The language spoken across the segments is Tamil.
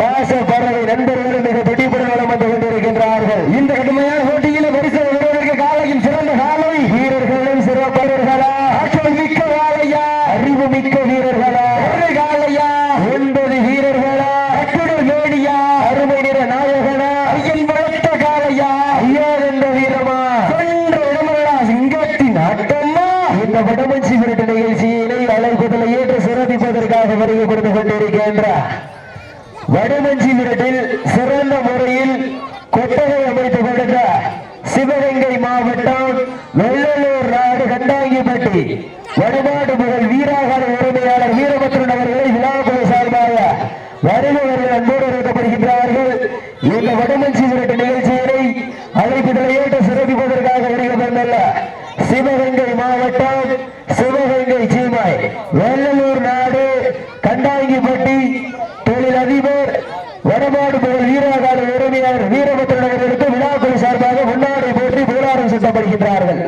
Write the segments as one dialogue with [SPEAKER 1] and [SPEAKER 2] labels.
[SPEAKER 1] பாச பறவை நண்பர்களும் மிக துடிப்புடன் வளம் வந்து கொண்டிருக்கின்றார்கள். இந்த கடுமையான போட்டியில பரிசு வருவதற்கு காலையும் சிறந்த காலை வீரர்களும் சிறப்பாளர்களா, ஆற்றல் மிக்க காலையா, அறிவு மிக்க வீரர்களா, ஒரு காலையா, 9 வீரர்களா, கட்டுடல் மேடியா, அருமை நிற நாயகனா, ஐயன் வளர்த்த காலையா, ஐயா என்ற வீரமா, சென்ற இடமெல்லா சிங்கத்தின் ஆட்டமா. இந்த வடமஞ்சி விரட்டு நிகழ்ச்சியினை அழைப்புதலை ஏற்று சிறப்பிப்பதற்காக வருகை கொடுத்து கொண்டிருக்கின்றார். வடமஞ்சி விரட்டில் சிறந்த முறையில் கொட்டகை அமைத்துக் கொடுத்த சிவகங்கை மாவட்டம் வெள்ளலூர் நாடு கண்டாங்கிப்பட்டி வடநாடு புகழ் வீராகார உரிமையாளர் வீரபத்ரன் அவர்களை விழாக்குழு சார்பாக வருபவர்கள் அன்போடு அழைக்கப்படுகின்றார்கள். இந்த வடமஞ்சி விரட்டு நிகழ்ச்சியினை அழைப்புதலை ஏற்று சிறப்பிப்பதற்காக வருகை வந்துள்ள சிவகங்கை மாவட்டம் சிவகங்கை சீமாய் வெள்ளலூர் நாடு கண்டாங்கிப்பட்டி தொழிலதிபர் வடமாடு புகழ் வீராகார உரிமையாளர் வீரபத்ரன் அவர்களுக்கு விழாக்குழு சார்பாக முன்னாடி போற்றி புகழாரம் சூட்டப்படுகின்றார்கள்.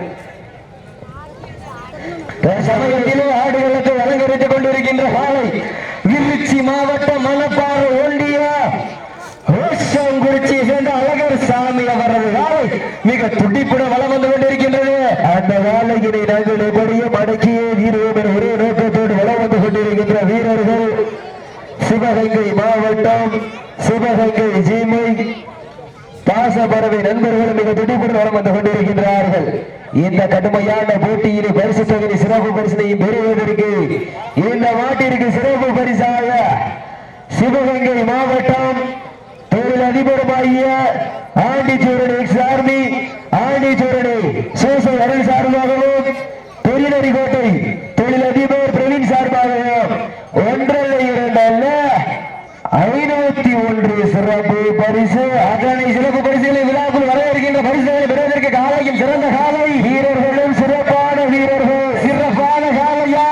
[SPEAKER 1] சமயத்திலே ஆடுகளுக்கு அலங்கரித்துக் கொண்டிருக்கின்ற காலை திருச்சி மாவட்டம் மணப்பாறை ஒன்றிய குறிச்சியை சேர்ந்த அழகர் சாமி அவரது காலை மிக துடிப்புடன் வளம் வந்து கொண்டிருக்கின்றது. அந்த காலையினை நாங்கள் எப்படியும் அடக்கியே வீரர்கள் ஒரே நோக்கத்தோடு வளம் வந்து கொண்டிருக்கின்ற வீரர்கள் சிவகங்கை மாவட்டம் சிவகங்கை ஜீமை பாசப்பறவை நண்பர்கள் மிக துடிப்புடன் வளம் வந்து கொண்டிருக்கின்றார்கள். இந்த கடுமையான போட்டியிலே பரிசு தொகை சிறப்பு பரிசனையும் பெறுவதற்கு இந்த மாட்டிற்கு சிறப்பு பரிசாக சிவகங்கை மாவட்டம் தொழிலதிபருமாகிய ஆண்டிச்சூரணி எக்ஸ் ஆர்மி ஆண்டிச்சூரணி சோசை அருள் சார்பாகவும் பெரியநரிக்கோட்டை தொழிலதிபர் பிரவீன் சார்பாகவும் 1 2 அல்ல 501 சிறப்பு பரிசு. அத்தனை சிறப்பு பரிசுகளை விழாக்குள் வர இருக்கின்ற பரிசுகளை பெறுவதற்கு காலையும் சிறந்த காலை வீரர்களும் சிறப்பான வீரர்கள் சிறப்பான காலையா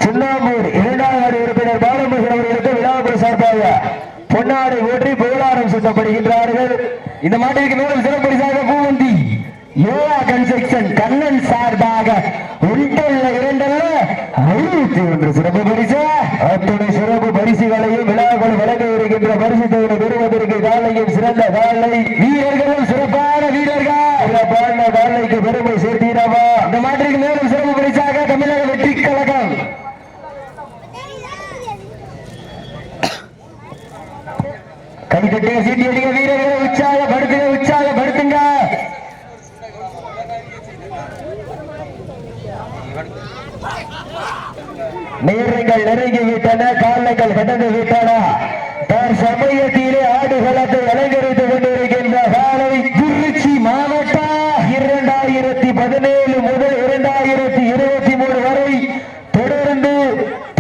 [SPEAKER 1] சுண்ணாம்பூர் 2வது உறுப்பினர் பாலமுருகன் அவர்களுக்கு விழாக்குள் சார்பாக பொன்னாடை ஊற்றி புகழாரம் சூட்டப்படுகின்றார்கள். இந்த மாட்டிற்கு மேலும் சிறப்பு பரிசாக பூவந்தி யோகா கன்ஸ்ட்ரக்ஷன் கண்ணன் சார்பாக 1 சிறப்பு பரிசு. அத்துணை சிறப்பு பரிசுகளையும் விழாக்கள் வழங்க இருக்கின்ற பரிசு தொகை பெறுவதற்கு காலையும் சிறந்த காலை வீரர்களும் சிறப்பான வீரர்கள் சிறப்பான காலைக்கு பெருமை சேர்த்தீரவா. இந்த மாட்டிற்கு மேலும் சிறப்பு பரிசாக தமிழக வெற்றி கழகம் கைகட்டிய சீட்டி அடிக்க வீரர்களை உற்சாகப்படுத்துங்க. நேரங்கள் நெருங்கி விட்டன, காலைகள் கடந்து விட்டன. சமயத்திலே ஆடுகளத்தை அலங்கரித்துக் கொண்டிருக்கின்ற காலை திருச்சி மாவட்டம் 2017 முதல் 2023 வரை தொடர்ந்து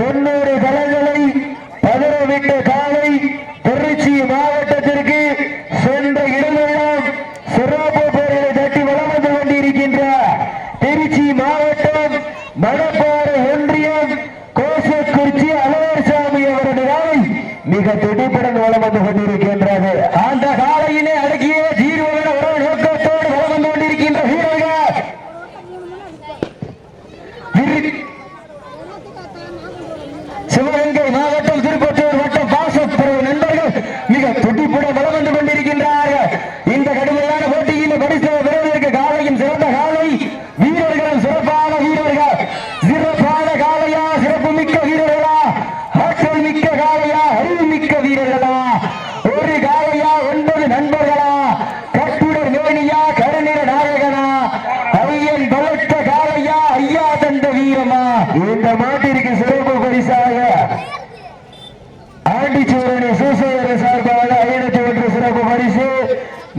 [SPEAKER 1] 90 களங்களை பதறவிட்ட காலை திருச்சி மாவட்டத்திற்கு சென்ற இடமெல்லாம் சிறப்பு பெயர்களை தட்டி வளம் வந்து கொண்டிருக்கின்ற திருச்சி மாவட்டம் மணப்பாறை ஒன்றியம் கோசக்குறிச்சி அழகர் சாமி அவரது காலை மிக துடிப்புடன் வளம் வந்து கொண்டிருக்கின்றது. அந்த காலையினை அடக்கிய தீர்வுகள் ஒரு நோக்கத்தோடு வளம் வந்து கொண்டிருக்கின்ற வீரர்கள் சிவகங்கை மாவட்டம் திருப்பத்தூர் வட்டம் பாசப்பறவை நண்பர்கள் மிக துடிப்புடன் வளம் வந்து கொண்டிருக்கின்றார்கள். இந்த கடுமையான போட்டியில் பரிசு பெறுவதற்கு காலையும் சிறந்த காலை வீரர்களும் சிறப்பான வீரர்கள் சிறப்பான காலையா சிறப்பு மிக்க வீரர்களா ஆற்றல் மிக்க காலையா அறிவு மிக்க வீரர்களா ஒரு காலையா 9 நண்பர்களா கட்டுடர் மேனியா கருநிற நாயகனா ஐயன் பலத்த காலையா ஐயா தந்த வீரமா. இந்த மாட்டிற்கு சிறப்பு பரிசாக ஆண்டிச்சூரணி சூசையர் சார்பாக 501 சிறப்பு பரிசு.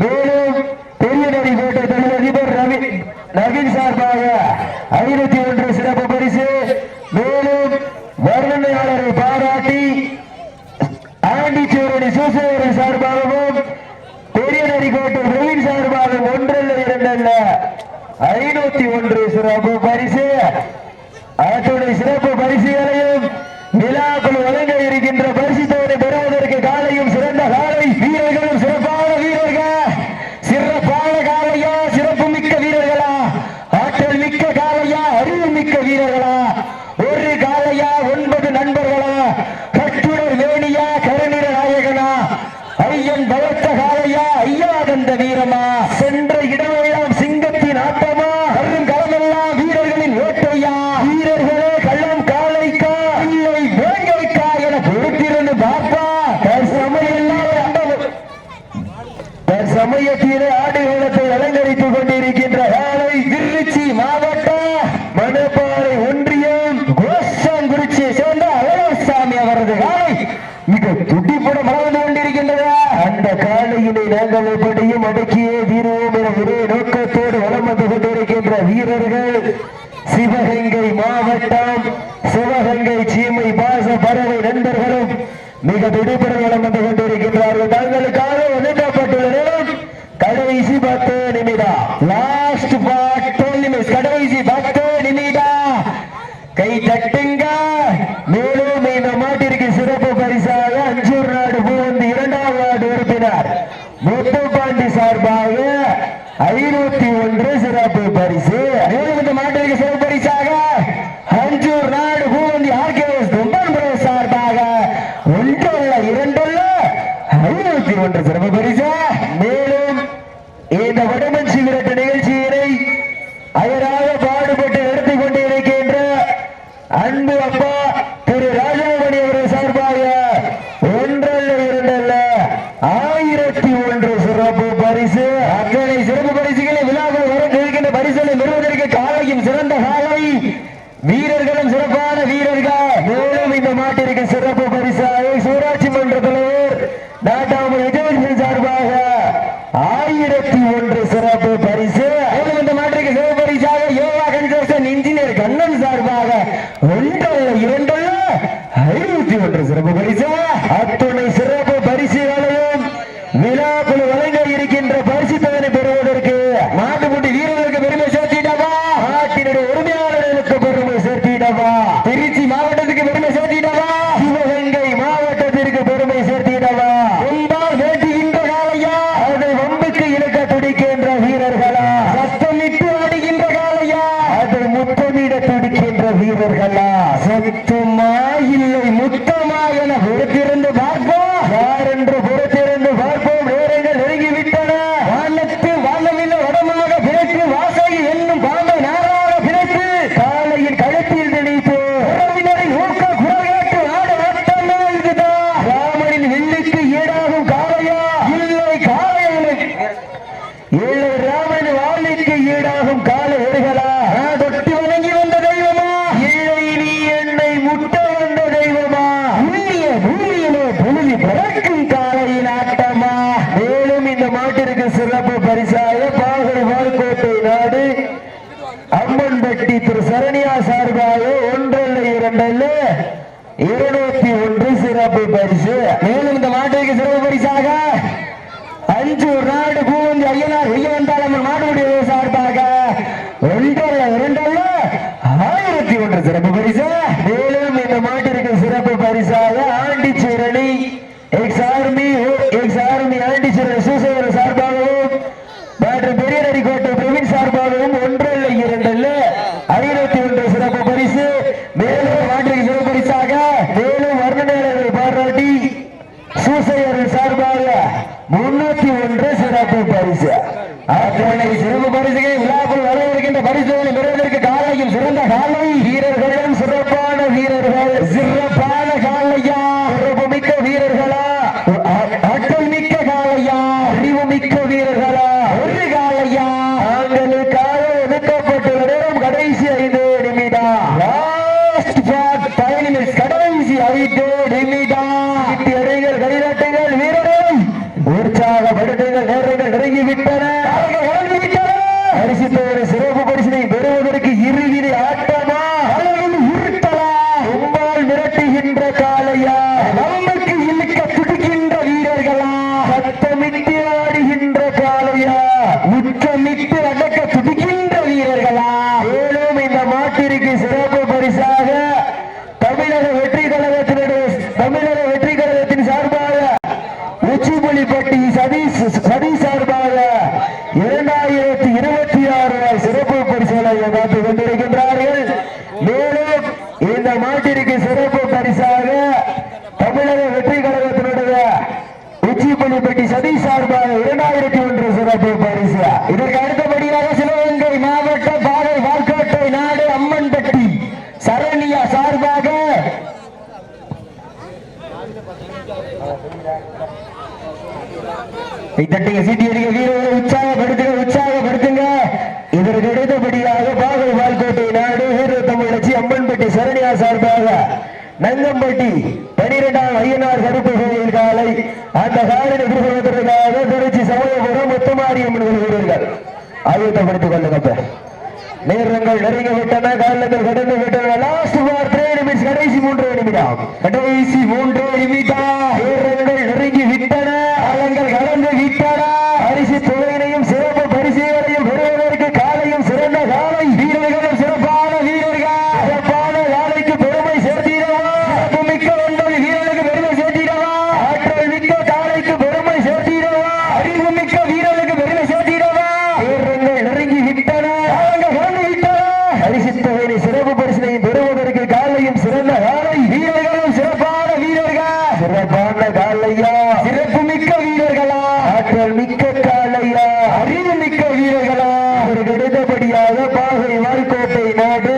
[SPEAKER 1] மேலும் பெரியநரிக்கோட்டை தொழிலதிபர் நவீன் சார்பாக 501 சிறப்பு பரிசு. மேலும் வர்ணனையாளரை பாராட்டி ஆண்டிச்சூரணி சூசையர் சார்பாகவும் பெரியநரிக்கோட்டை பிரவீன் சார்பாக 1 2 501 சிறப்பு பரிசு. அத்துடைய சிறப்பு பரிசுகளையும் விழாக்கள் வழங்க இருக்கின்ற பரிசு தொகை பெறுவதற்கு காலையும் சிறந்த காலை வீரர்களும் சிறப்பான வீரர்கள் சிறப்பான காலையா சிறப்பு மிக்க வீரர்களா ஆற்றல் மிக்க காலையா அறிவு மிக்க வீரர்களா ஒரு காலையா 9 நண்பர்களா கட்டுடர் வேணியா கரை மிக துடிப்பட மறந்து கொண்டிருக்கின்றது. அந்த காலையினை நாங்கள் எப்படியும் அடக்கியே தீர்வோம் என ஒரே நோக்கத்தோடு வலம் வந்து கொண்டிருக்கின்ற வீரர்கள் சிவகங்கை மாவட்டம் சிவகங்கை சீமை பாச பறவை நண்பர்களும் மிக துடிப்பட வலம் வந்து கொண்டிருக்கின்றார்கள். தங்களுக்காக ஒதுக்கப்பட்டுள்ளது கடைசி 10 நிமிடம். லாஸ்ட் 10 நிமிஷம். கடைசி 10 நிமிடம். கை தட்டுங்க. மேலும் இந்த மாட்டிற்கு சிறப்பு பரிசாக அஞ்சூர் நாடு பூவந்தி 2வது வார்டு உறுப்பினர் முத்துப்பாண்டி சார்பாக 501 சிறப்பு பரிசு. மேலும் இந்த மாட்டிற்கு சிறப்பு பரிசாக அஞ்சூர் நாடு பூவந்தி ஆர்கேஎஸ் தும்பன் சார்பாக 1 2 501 சிறப்பு பரிசு. மேலும் இந்த வடமஞ்சி விரட்டு நிகழ்ச்சியினை அயராக பாடுபட்டு நடத்திக் கொண்டிருக்கின்ற அன்பு அப்பா திரு ராஜாமணி அவர்கள் சார்பாக 1 2 1001 சிறப்பு பரிசு. அத்தனை சிறப்பு பரிசுகளை விழாவில் வர பரிசுகளை பெறுவதற்கு காலையும் சிறந்த காலை வீரர்களும் சிறப்பான வீரர்கள். மேலும் இந்த மாட்டிற்கு சிறப்பு பரிசாக ஊராட்சி மன்ற தலைவர் நாட்டாமல் விஜயன் சார்பாக 1001 சிறப்பு பரிசு. மேலும் இந்த மாட்டிற்கு சிறப்பு பரிசாக யோகா கன்ஸ்ட்ரக்ஷன் இன்ஜினியர் கண்ணன் சார்பாக 1 2 501 சிறப்பு பரிசு. அத்துணை சிறப்பு பரிசுகளையும் விழாக்குழு வழங்க இருக்கின்ற பரிசு தொகையை பெறுவதற்கு மாட்டுக்குட்டி வீரர்களுக்கு பெருமை சேர்த்திடவா, நாட்டினுடைய உரிமையாளர்களுக்கு பெருமை சேர்த்திடவா, திருச்சி மாவட்டத்துக்கு பெருமை சேர்த்திடவா, சிவகங்கை மாவட்டத்திற்கு பெருமை சேர்த்திடவா, கொண்டால் வேட்டுகின்ற காலையா, அதை வம்புக்கு இழுக்க துடிக்கின்ற வீரர்களா, சத்தமிட்டு ஆடுகின்ற காலையா, அதை முத்தமிட துடிக்கின்ற வீரர்களா, சத்தமா இல்லை முத்தமா என பொறுத்திருந்து பார்ப்போம். யார் என்று பொறுத்திருந்து பார்ப்போம். நேரங்கள் நெருங்கிவிட்டன. வானத்து வானவில்லை வடமாக பிறகு வாசகி என்னும் பாம்பை நாராக பிறகு காலையின் கழுத்தில் திணித்து உறவினரின் ஊக்க குரல் கேட்டு ஆட வட்டமே இதுதான். ராமனின் வில்லுக்கு ஈடாகும் காளையா இல்லை காளையனை இல்லை ராமன் வாளிக்கு ஈடாகும் காலை எருகளா, தொட்டி வணங்கி வந்த தெய்வமா இல்லை நீ என்னை முட்ட வந்த தெய்வமா, உண்ணிய பூமியிலே புழுதி பறக்கும் காலையின் ஆட்டமா. மேலும் இந்த மாட்டிற்கு சிறப்பு பரிசாக பாகல் வால்கோட்டை நாடு அம்மன்பட்டி திரு சரணியா சார்பாக 1 2 201 சிறப்பு பரிசு. மேலும் இந்த மாட்டிற்கு சிறப்பு பரிசாக அஞ்சூர் நாடு பூவந்தி ஐயனார் வெய்யவந்தாளம்மன் மாடுடைய சார்பாக 1 2 1001 சிறப்பு பரிசு. மேலும் இந்த மாட்டிற்கு சிறப்பு பரிசாக ஆண்டிச்சேரணி எக்ஸ் ஆர்மி ஆண்டிச்சேரணி சூசேவர சார்பாகவும் டாக்டர் பெரியநடிக்கோட்டை பிரவீன் சார்பாகவும் 1 2 501 சிறப்பு பரிசு. மேலும் மாட்டிற்கு சிறப்பு பரிசாக மேலும் வர்ணனையாளர்களை பாராட்டி சூசையர்கள் சார்பாக 301 சிறப்பு பரிசு. அத்தனை சிறப்பு பரிசுகளை விழாக்குள் வர இருக்கின்ற பரிசுகளை பெறுவதற்கு காலையும் சிறந்த காலை வீரர்களும் சிறப்பான வீரர்கள், சிறப்பான காலையா, சிறப்பு மிக்க வீரர்களா, ஆற்றல் மிக்க காலையா, அறிவு மிக்க வீரர்களா, ஒரு காலையா, தாங்களுக்காக ஒதுக்கப்பட்டுள்ள நேரம் கடைசி 5 நிமிடம். லாஸ்ட் 5 நிமிஷம். கடைசி 5 நிமிடம். அடைகள் கைநாட்டுங்கள் வீரர்கள் உற்சாகப்படுத்துங்கள். நேரங்கள் நெருங்கிவிட்டன. பரிசுத்தோடு சிறப்பு பரிசினை பெறுவதற்கு இறுதி ஆட்டமா அல்லது உருட்டலா, உம்மால் மிரட்டுகின்ற காலையா, நமக்கு இழுக்க துடிக்கின்ற வீரர்களா, சத்தமிட்டு ஆடுகின்ற காலையா, உச்சமிட்டு அடக்க துடிக்கின்ற வீரர்களா. மேலும் இந்த மாட்டிற்கு சிறப்பு பரிசாக தமிழக வெற்றி கழகத்தின் சார்பாக உச்சிபுலிப்பட்டி சதீஷ் சார்பாக 2026 சிறப்பு பரிசுகளை காத்துக் கொண்டிருக்கின்றார்கள். மேலும் இந்த மாட்டிற்கு சிறப்பு பரிசாக தமிழக வெற்றி கழகத்தினுடைய உச்சிபுலிப்பட்டி சதீஷ் சார்பாக 2001 சிறப்பு பரிசு. இதற்கு அடுத்தபடியாக சிவகங்கை மாவட்ட பாதை வால்கோட்டை நாடு அம்மன்பட்டி சரணியா சார்பாக உற்சாகப்படுத்துங்க. இதற்கு அடுத்தபடியாக பாகை வால்கோட்டை நாடு தமிழச்சி அம்மன்பட்டி சரணியா சார்பாக நங்கம்பட்டி 12ஆம் ஐயனார் கருப்பு அந்த காலில் எதிர்கொள்வதற்காக திருச்சி சமயபுரம் முத்துமாரியம்மன் வீரர்கள் ஆயுதப்படுத்திக் கொள்ளுங்க. நேரங்கள் நெருங்கி விட்டன, காலங்கள் கடந்து விட்டன. லாஸ்ட் ஃபார் 3 நிமிஷம், கடைசி 3 நிமிடம், கடைசி 3 நிமிடம். நேரங்கள் நெருங்கி விட்டன, காலங்கள் கடந்து விட்டன. பரிசு தொகையினையும் சிறப்பு பரிசுகளையும் பெறுவதற்கு காலையும் சிறந்த காலை வீரர்களும் சிறப்பான வீரர்கள். சிறப்பான காலைக்கு பெருமை சேர்த்திடவா, சிறப்பு மிக்க 9 வீரர்களுக்கு பெருமை சேர்த்திடவா, ஆற்றல் மிக்க காலைக்கு பெருமை சேர்த்திடவா, அறிவு மிக்க வீரர்களுக்கு பெருமை சேர்த்திடவா. நேரங்கள் நெருங்கி விட்டன, பரிசு தொகையை சிறப்பு பரிசினை பெறுவதற்கு காலையும் சிறந்த காலை வீரர்களும் சிறப்பான வீரர்கள். சிறப்பான காலையா, சிறப்பு மிக்க வீரர்களா, ஆற்றல் மிக்க காலையா, அறிவு மிக்க வீரர்களா. அவருக்கு அடுத்தபடியாக பாகை வால்கோட்டை நாடு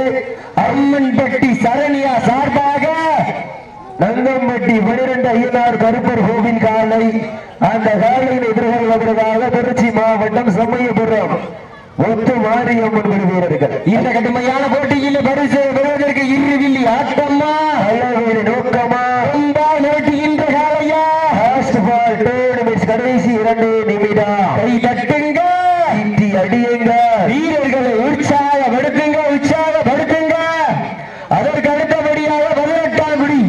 [SPEAKER 1] அம்மன்பட்டி சரணியா சார்பாக நங்கம்பட்டி 12 ஐயனார் கருப்பர் கோவில் காலை. அந்த காலையில் எதிர்கொள்வதற்காக திருச்சி மாவட்டம் சமயபுரம் முத்துமாரியம்மன் வீரர்கள். இந்த கடுமையான போட்டியில் பரிசு பெறுவதற்கு இருவில்லி ஆட்டமா அல்லது நோக்கமா நோட்டுகின்ற காலையா. கடைசி 2 நிமிடம். கை தட்டுங்க, இட்டி அடியுங்க, வீரர்களை உற்சாகப்படுத்துங்க, உற்சாகப்படுத்துங்க. அதற்கு அடுத்தபடியாக 18ஆம் குடி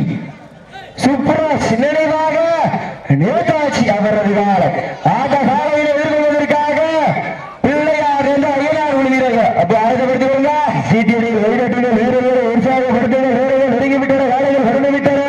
[SPEAKER 1] சுப்ராஜ் நினைவாக நேதாஜி அவரது காலம். அந்த காலையில் எதிர்கொள்வதற்காக பிள்ளையார் என்ற ஐயனார் வீரர்கள் அப்ப ஆயுதப்படுத்திக்கொள்ள சீட்டியில் வழிநட்டுங்கள். வீரர்களை உற்சாகப்படுத்துங்கள். வீரர்கள் நெருங்கிவிட்டன, காலைகள் கடந்துவிட்டன.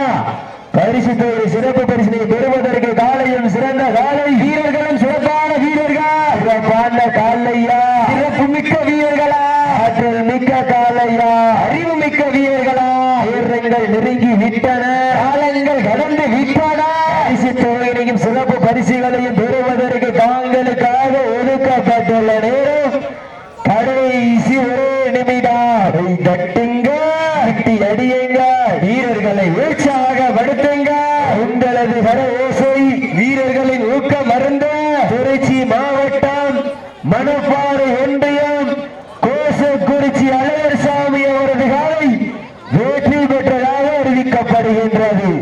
[SPEAKER 1] பரிசு தொகை சிறப்பு பரிசினை பெறுவதற்கு காலையும் சிறந்த காலை வீரர்களும் சிறப்பான வீரர்கள். சிறப்பான காலையா, சிறப்பு மிக்க வீரர்களா, ஆற்றல் மிக்க காலையா, அறிவு மிக்க வீரர்களா. வீரர்கள் நெருங்கி விட்டன, காலங்கள் கடந்து விட்டன. பரிசு தொகையினையும் சிறப்பு பரிசுகளையும் பெறுவதற்கு தாங்களுக்காக ஒதுக்கப்பட்டுள்ள நேரம் கடைசி 1 நிமிடம். தட்டுங்க, தட்டி அடியுங்க, வீரர்களை உற்சாகப்படுத்துங்க. உங்களது கர ஓசை வீரர்களின் ஊக்கம் மறந்த திருச்சி மாவட்டம் மணப்பாறை ஒன்றியம் கோசக்குறிச்சி அழகர் சாமி அவரது காலை வெற்றி பெற்றதாக அறிவிக்கப்படுகின்றது.